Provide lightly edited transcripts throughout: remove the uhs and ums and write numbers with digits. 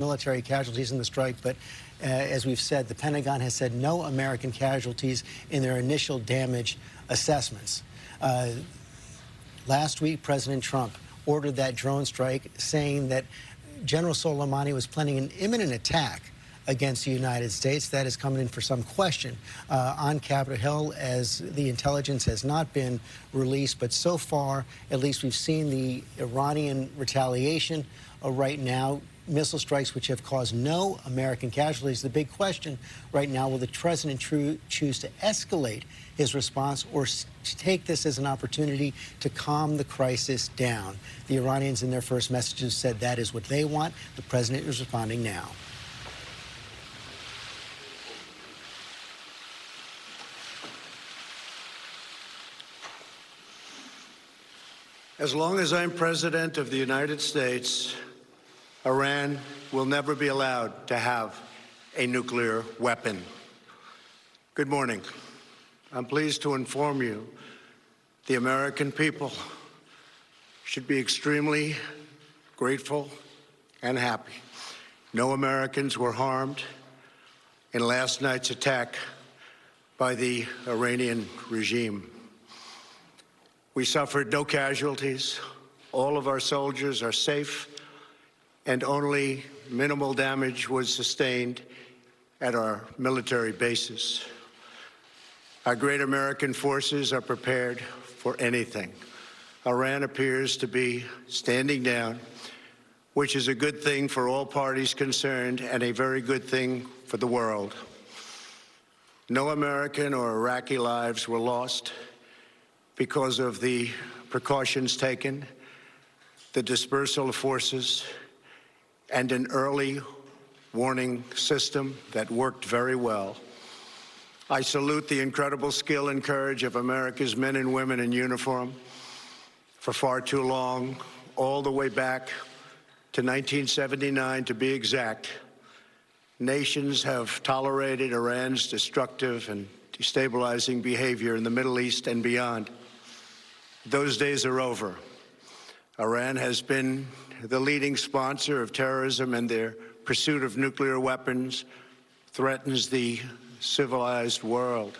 military casualties in the strike, but as we've said, the Pentagon has said no American casualties in their initial damage assessments. Last week, President Trump ordered that drone strike, saying that General Soleimani was planning an imminent attack against the United States. That is coming in for some question on Capitol Hill, as the intelligence has not been released. But so far, at least, we've seen the Iranian retaliation right now, missile strikes which have caused no American casualties. The big question right now, will the president choose to escalate his response or to take this as an opportunity to calm the crisis down? The Iranians in their first messages said that is what they want. The president is responding now. As long as I'm president of the United States, Iran will never be allowed to have a nuclear weapon. Good morning. I'm pleased to inform you the American people should be extremely grateful and happy. No Americans were harmed in last night's attack by the Iranian regime. We suffered no casualties. All of our soldiers are safe, and only minimal damage was sustained at our military bases. Our great American forces are prepared for anything. Iran appears to be standing down, which is a good thing for all parties concerned and a very good thing for the world. No American or Iraqi lives were lost because of the precautions taken, the dispersal of forces, and an early warning system that worked very well. I salute the incredible skill and courage of America's men and women in uniform. For far too long, all the way back to 1979 to be exact, nations have tolerated Iran's destructive and destabilizing behavior in the Middle East and beyond. Those days are over. Iran has been the leading sponsor of terrorism, and their pursuit of nuclear weapons threatens the civilized world.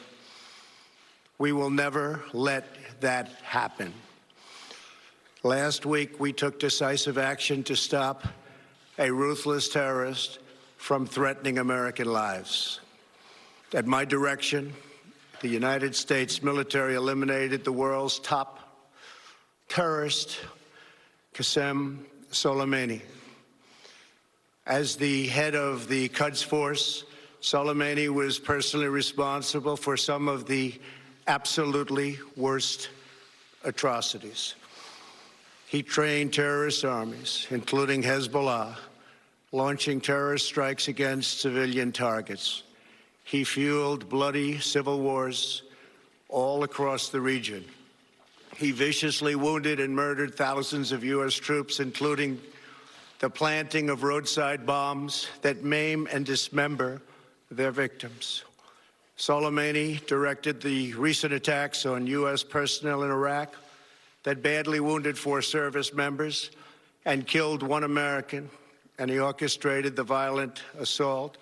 We will never let that happen. Last week, we took decisive action to stop a ruthless terrorist from threatening American lives. At my direction, the United States military eliminated the world's top terrorist, Qasem Soleimani. As the head of the Quds Force, Soleimani was personally responsible for some of the absolutely worst atrocities. He trained terrorist armies, including Hezbollah, launching terrorist strikes against civilian targets. He fueled bloody civil wars all across the region. He viciously wounded and murdered thousands of U.S. troops, including the planting of roadside bombs that maim and dismember their victims. Soleimani directed the recent attacks on U.S. personnel in Iraq that badly wounded 4 service members and killed 1 American, and he orchestrated the violent assault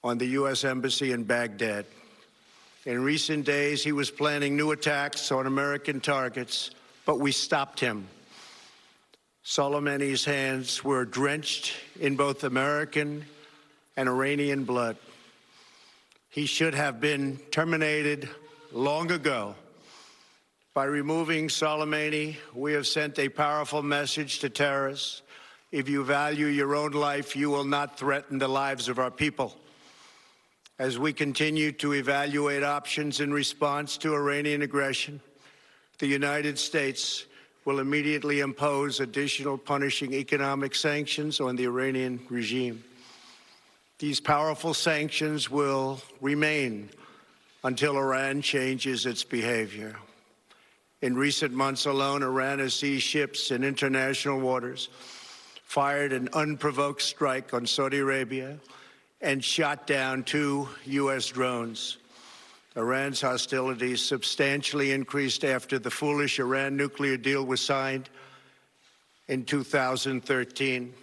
on the U.S. Embassy in Baghdad. In recent days, he was planning new attacks on American targets, but we stopped him. Soleimani's hands were drenched in both American and Iranian blood. He should have been terminated long ago. By removing Soleimani, we have sent a powerful message to terrorists. If you value your own life, you will not threaten the lives of our people. As we continue to evaluate options in response to Iranian aggression, the United States will immediately impose additional punishing economic sanctions on the Iranian regime. These powerful sanctions will remain until Iran changes its behavior. In recent months alone, Iran has seized ships in international waters, fired an unprovoked strike on Saudi Arabia, and shot down 2 U.S. drones. Iran's hostilities substantially increased after the foolish Iran nuclear deal was signed in 2013.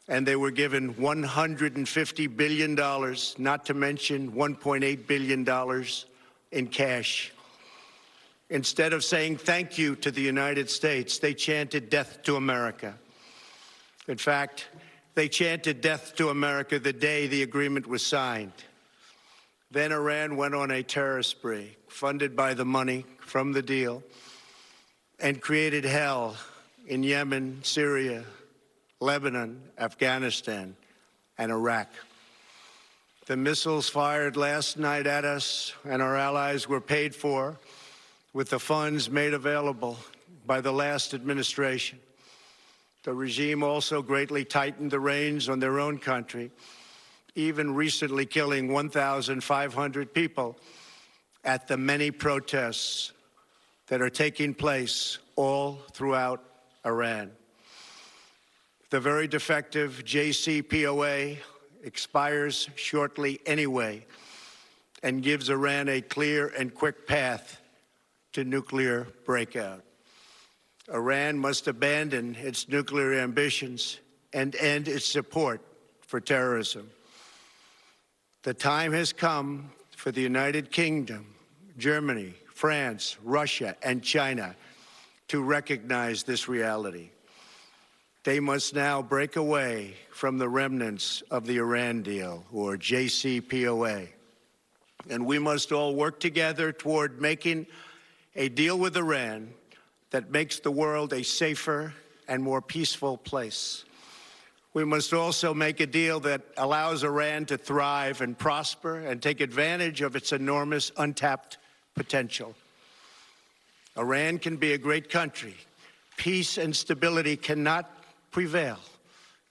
and they were given $150 billion, not to mention $1.8 billion in cash. Instead of saying thank you to the United States, they chanted death to America. In fact, they chanted death to America the day the agreement was signed. Then Iran went on a terror spree, funded by the money from the deal, and created hell in Yemen, Syria, Lebanon, Afghanistan, and Iraq. The missiles fired last night at us and our allies were paid for with the funds made available by the last administration. The regime also greatly tightened the reins on their own country, even recently killing 1,500 people at the many protests that are taking place all throughout Iran. The very defective JCPOA expires shortly anyway and gives Iran a clear and quick path to nuclear breakout. Iran must abandon its nuclear ambitions and end its support for terrorism. The time has come for the United Kingdom, Germany, France, Russia, and China to recognize this reality. They must now break away from the remnants of the Iran deal, or JCPOA. And we must all work together toward making a deal with Iran that makes the world a safer and more peaceful place. We must also make a deal that allows Iran to thrive and prosper and take advantage of its enormous untapped potential. Iran can be a great country. Peace and stability cannot prevail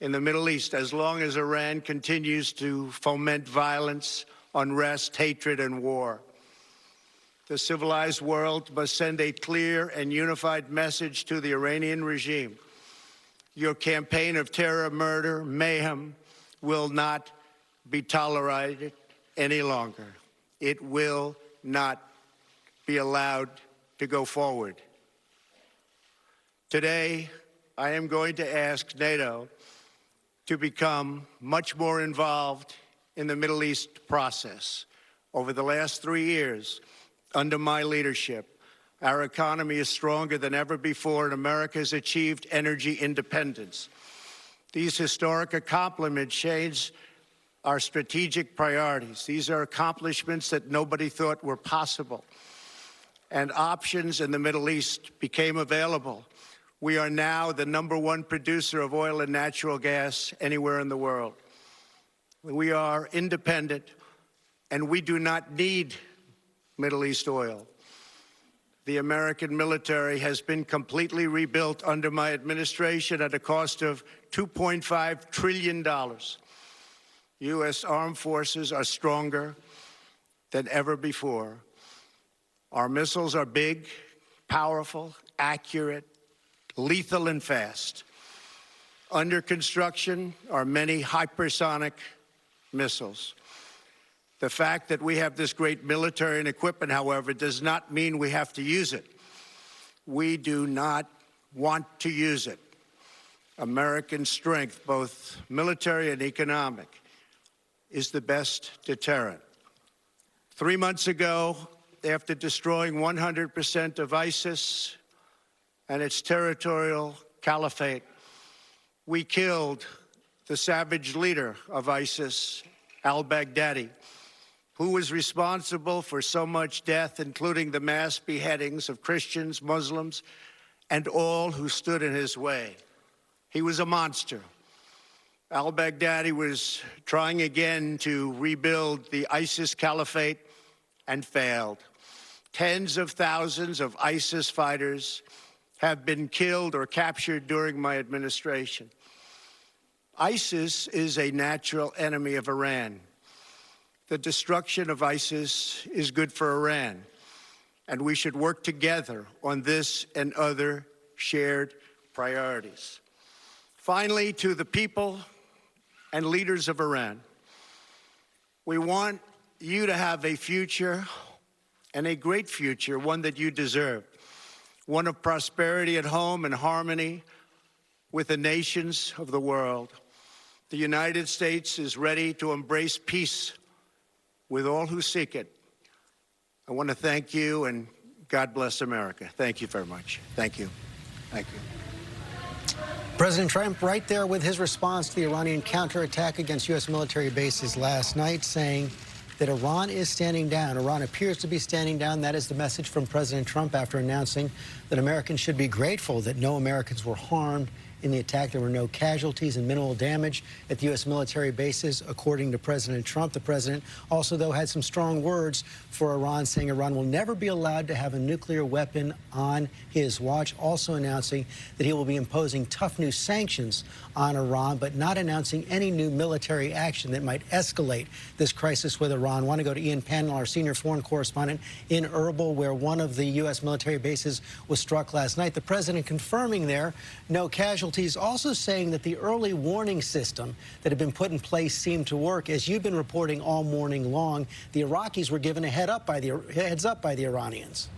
in the Middle East as long as Iran continues to foment violence, unrest, hatred, and war. The civilized world must send a clear and unified message to the Iranian regime. Your campaign of terror, murder, mayhem will not be tolerated any longer. It will not be allowed to go forward. Today, I am going to ask NATO to become much more involved in the Middle East process. Over the last 3 years, under my leadership, our economy is stronger than ever before, and America has achieved energy independence. These historic accomplishments change our strategic priorities. These are accomplishments that nobody thought were possible. And options in the Middle East became available. We are now the #1 producer of oil and natural gas anywhere in the world. We are independent, and we do not need Middle East oil. The American military has been completely rebuilt under my administration at a cost of $2.5 trillion. U.S. armed forces are stronger than ever before. Our missiles are big, powerful, accurate, lethal, and fast. Under construction are many hypersonic missiles. The fact that we have this great military and equipment, however, does not mean we have to use it. We do not want to use it. American strength, both military and economic, is the best deterrent. 3 months ago, after destroying 100% of ISIS and its territorial caliphate, we killed the savage leader of ISIS, al-Baghdadi, who was responsible for so much death, including the mass beheadings of Christians, Muslims, and all who stood in his way. He was a monster. Al-Baghdadi was trying again to rebuild the ISIS caliphate and failed. Tens of thousands of ISIS fighters have been killed or captured during my administration. ISIS is a natural enemy of Iran. The destruction of ISIS is good for Iran, and we should work together on this and other shared priorities. Finally, to the people and leaders of Iran, we want you to have a future, and a great future, one that you deserve, one of prosperity at home and harmony with the nations of the world. the United States is ready to embrace peace with all who seek it. I want to thank you, and God bless America. Thank you very much. Thank you. Thank you. President Trump right there with his response to the Iranian counterattack against U.S. military bases last night, saying that Iran is standing down. Iran appears to be standing down. That is the message from President Trump after announcing that Americans should be grateful that no Americans were harmed in the attack. There were no casualties and minimal damage at the U.S. military bases, according to President Trump. The president also, though, had some strong words for Iran, saying Iran will never be allowed to have a nuclear weapon on his watch, also announcing that he will be imposing tough new sanctions on Iran, but not announcing any new military action that might escalate this crisis with Iran. I want to go to Ian Pannell, our senior foreign correspondent in Erbil, where one of the U.S. military bases was struck last night. The president confirming there no casualties, also saying that the early warning system that had been put in place seemed to work. As you've been reporting all morning long, the Iraqis were given a heads up by the Iranians.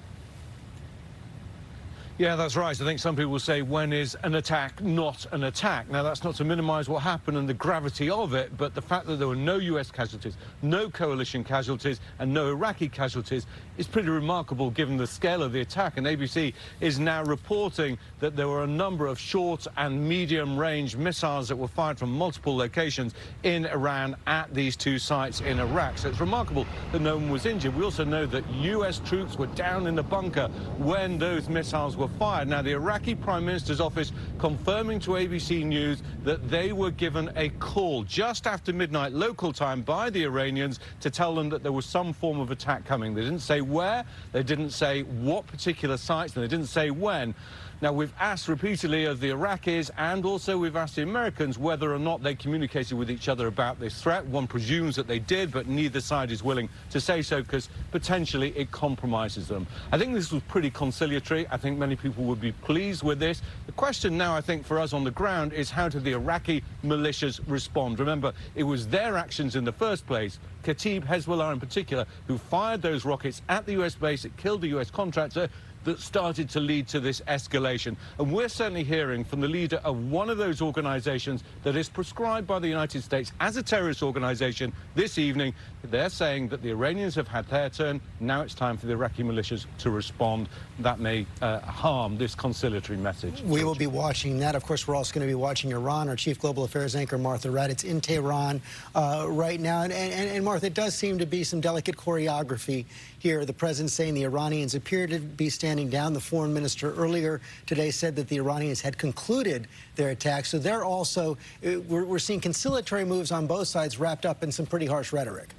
Yeah, that's right. I think some people will say, when is an attack not an attack? Now, that's not to minimize what happened and the gravity of it, but the fact that there were no U.S. casualties, no coalition casualties, and no Iraqi casualties is pretty remarkable given the scale of the attack. And ABC is now reporting that there were a number of short and medium-range missiles that were fired from multiple locations in Iran at these two sites in Iraq. So it's remarkable that no one was injured. We also know that U.S. troops were down in the bunker when those missiles were fired. Now, the Iraqi Prime Minister's office confirming to ABC News that they were given a call just after midnight local time by the Iranians to tell them that there was some form of attack coming. They didn't say where, they didn't say what particular sites, and they didn't say when. Now, we've asked repeatedly of the Iraqis, and also we've asked the Americans whether or not they communicated with each other about this threat. One presumes that they did, but neither side is willing to say so because potentially it compromises them. I think this was pretty conciliatory. I think many people would be pleased with this. The question now, I think, for us on the ground is how did the Iraqi militias respond? Remember, it was their actions in the first place, Kataib Hezbollah in particular, who fired those rockets at the U.S. base. It killed the U.S. contractor, that started to lead to this escalation. And we're certainly hearing from the leader of one of those organizations that is prescribed by the United States as a terrorist organization this evening. They're saying that the Iranians have had their turn. Now it's time for the Iraqi militias to respond. That may harm this conciliatory message. We will be watching that. Of course, we're also going to be watching Iran. Our chief global affairs anchor, Martha Raddatz, in Tehran right now. And Martha, it does seem to be some delicate choreography here. The president saying the Iranians appear to be standing down. The foreign minister earlier today said that the Iranians had concluded their attack. So they're also, we're seeing conciliatory moves on both sides wrapped up in some pretty harsh rhetoric.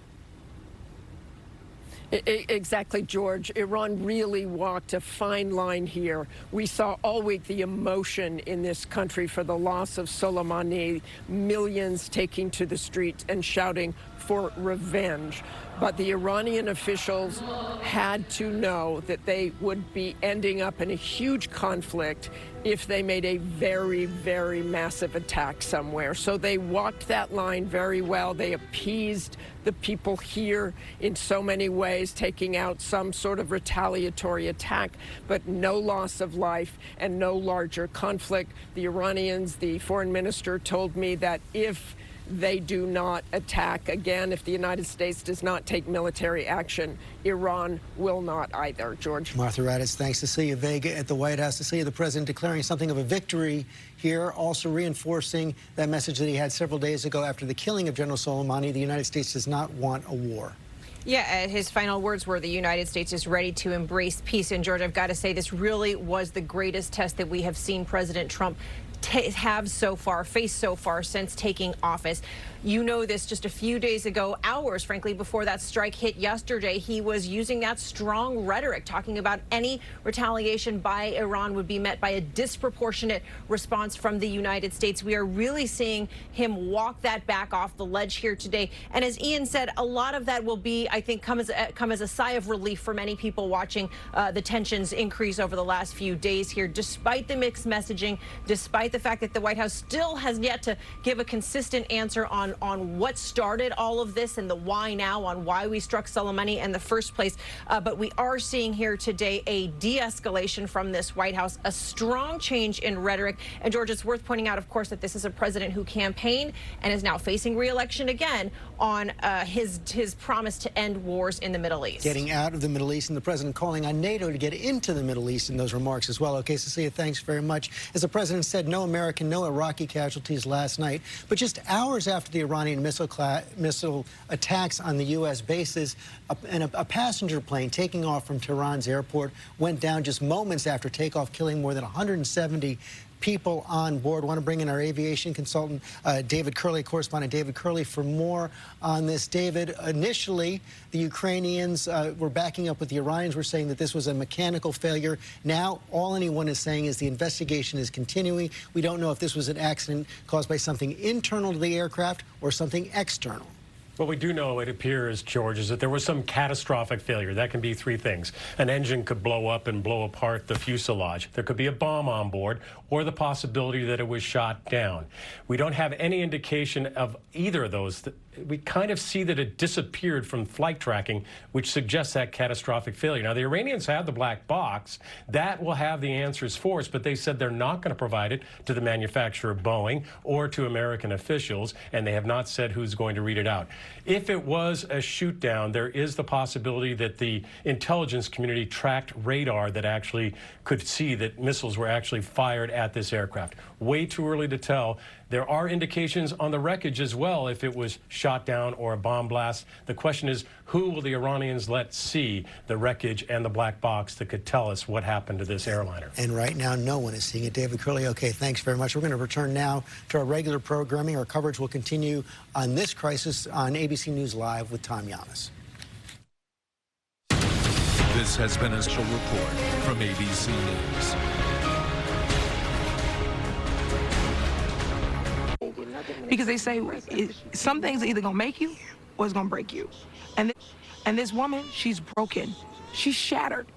Exactly, George. Iran really walked a fine line here. We saw all week the emotion in this country for the loss of Soleimani, millions taking to the streets and shouting for revenge. But the Iranian officials had to know that they would be ending up in a huge conflict if they made a very, very massive attack somewhere. So they walked that line very well. They appeased the people here in so many ways, taking out some sort of retaliatory attack, but no loss of life and no larger conflict. The Iranians, the foreign minister told me that if they do not attack again, if the United States does not take military action, Iran will not either. George. Martha Raddatz, thanks. Cecilia Vega at the White House. Cecilia, the president declaring something of a victory here, also reinforcing that message that he had several days ago after the killing of General Soleimani. The United States does not want a war. Yeah, his final words were the United States is ready to embrace peace. And, George, I've got to say, this really was the greatest test that we have seen President Trump have so far, faced so far since taking office. You know this, just a few days ago, hours, frankly, before that strike hit yesterday, he was using that strong rhetoric, talking about any retaliation by Iran would be met by a disproportionate response from the United States. We are really seeing him walk that back off the ledge here today. And as Ian said, a lot of that will be, I think, come as a sigh of relief for many people watching the tensions increase over the last few days here, despite the mixed messaging, despite despite the fact that the White House still has yet to give a consistent answer on what started all of this and the why now, on why we struck Soleimani in the first place. But we are seeing here today a de-escalation from this White House, a strong change in rhetoric. And George, it's worth pointing out, of course, that this is a president who campaigned and is now facing re-election again on his promise to end wars in the Middle East. Getting out of the Middle East, and the president calling on NATO to get into the Middle East in those remarks as well. Okay, Cecilia, thanks very much. As the president said, no American, no Iraqi casualties last night. But just hours after the Iranian missile attacks on the U.S. bases, a passenger plane taking off from Tehran's airport went down just moments after takeoff, killing more than 170 people on board. I want to bring in our aviation consultant, David Curley, correspondent David Curley, for more on this. David, initially, the Ukrainians were backing up with the Iranians. Were saying that this was a mechanical failure. Now, all anyone is saying is the investigation is continuing. We don't know if this was an accident caused by something internal to the aircraft or something external. What we do know, it appears, George, is that there was some catastrophic failure. That can be three things. An engine could blow up and blow apart the fuselage. There could be a bomb on board, or the possibility that it was shot down. We don't have any indication of either of those. We kind of see that it disappeared from flight tracking, which suggests that catastrophic failure. Now, the Iranians have the black box. That will have the answers for us, but they said they're not going to provide it to the manufacturer, Boeing, or to American officials, and they have not said who's going to read it out. If it was a shoot down, there is the possibility that the intelligence community tracked radar that actually could see that missiles were actually fired at this aircraft. Way too early to tell. There are indications on the wreckage as well if it was shot down or a bomb blast. The question is, who will the Iranians let see the wreckage and the black box that could tell us what happened to this airliner? And right now, no one is seeing it. David Curley, okay, thanks very much. We're going to return now to our regular programming. Our coverage will continue on this crisis on ABC News Live with Tom Yanis. This has been a special report from ABC News. Because they say some things are either going to make you or it's going to break you. And this woman, she's broken. She's shattered.